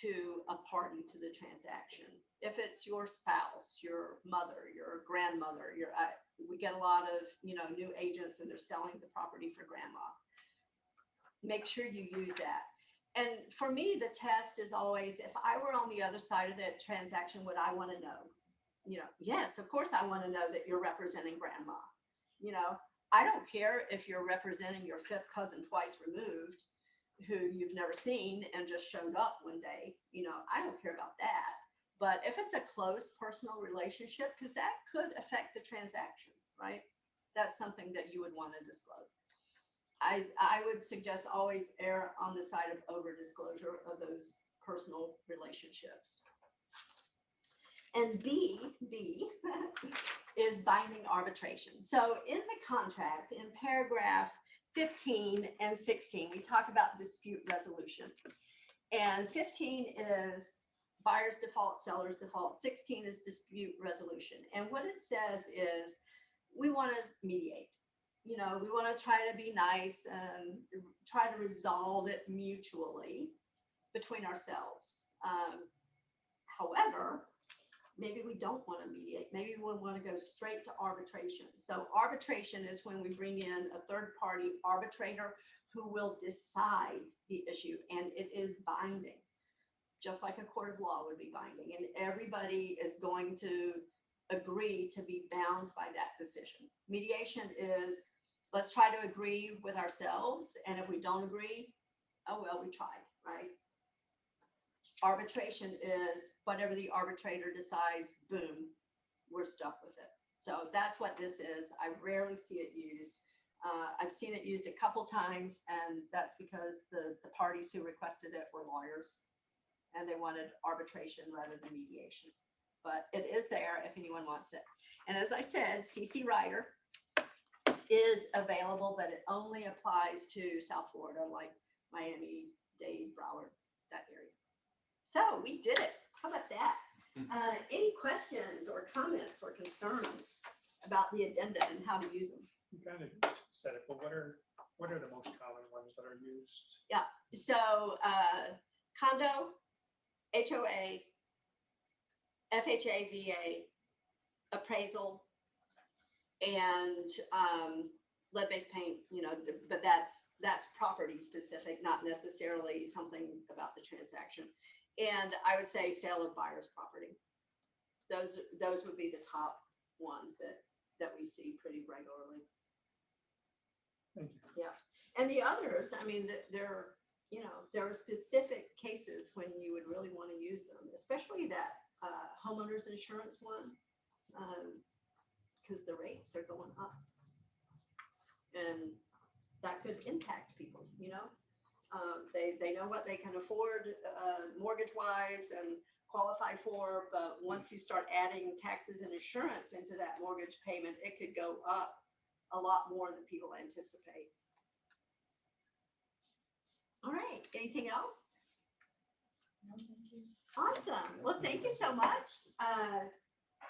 to a party to the transaction, if it's your spouse, your mother, your grandmother, we get a lot of, new agents and they're selling the property for grandma. Make sure you use that. And for me, the test is always, if I were on the other side of that transaction, would I want to know? Yes, of course I want to know that you're representing grandma. I don't care if you're representing your fifth cousin twice removed, who you've never seen and just showed up one day. I don't care about that. But if it's a close personal relationship, because that could affect the transaction, right? That's something that you would want to disclose. I would suggest always err on the side of over disclosure of those personal relationships. And B is binding arbitration. So in the contract, in paragraph 15 and 16, we talk about dispute resolution. And 15 is buyer's default, seller's default. 16 is dispute resolution. And what it says is we want to mediate. We want to try to be nice and try to resolve it mutually between ourselves. However, maybe we don't want to mediate. Maybe we want to go straight to arbitration. So arbitration is when we bring in a third-party arbitrator who will decide the issue, and it is binding, just like a court of law would be binding. And everybody is going to agree to be bound by that decision. Mediation is, let's try to agree with ourselves, and if we don't agree, oh well, we tried, right? Arbitration is whatever the arbitrator decides, boom, we're stuck with it. So that's what this is. I rarely see it used. I've seen it used a couple times, and that's because the parties who requested it were lawyers, and they wanted arbitration rather than mediation. But it is there if anyone wants it. And as I said, CC Writer is available, but it only applies to South Florida, like Miami, Dade, Broward, that area. So we did it. How about that? Any questions or comments or concerns about the addenda and how to use them? You kind of said it, but what are the most common ones that are used? Yeah. So condo, HOA, FHA, VA, appraisal, and lead-based paint. But that's property specific, not necessarily something about the transaction. And I would say sale of buyer's property. Those would be the top ones that we see pretty regularly. Thank you. Yeah. And the others, I mean, there are specific cases when you would really want to use them, especially that homeowners insurance one, because the rates are going up. And that could impact people, They know what they can afford mortgage-wise, and qualify for, but once you start adding taxes and insurance into that mortgage payment, it could go up a lot more than people anticipate. All right, anything else? No, thank you. Awesome. Well, thank you so much.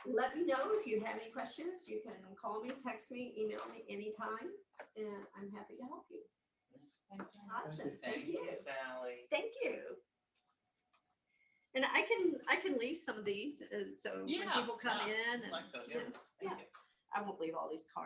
Let me know if you have any questions. You can call me, text me, email me anytime, and I'm happy to help you. Thanks, Jen. Awesome. Thank you. Sally. Thank you. And I can leave some of these, so when Yeah, people come yeah, in and, like those, you know, yeah. yeah. Thank you. I won't leave all these cards.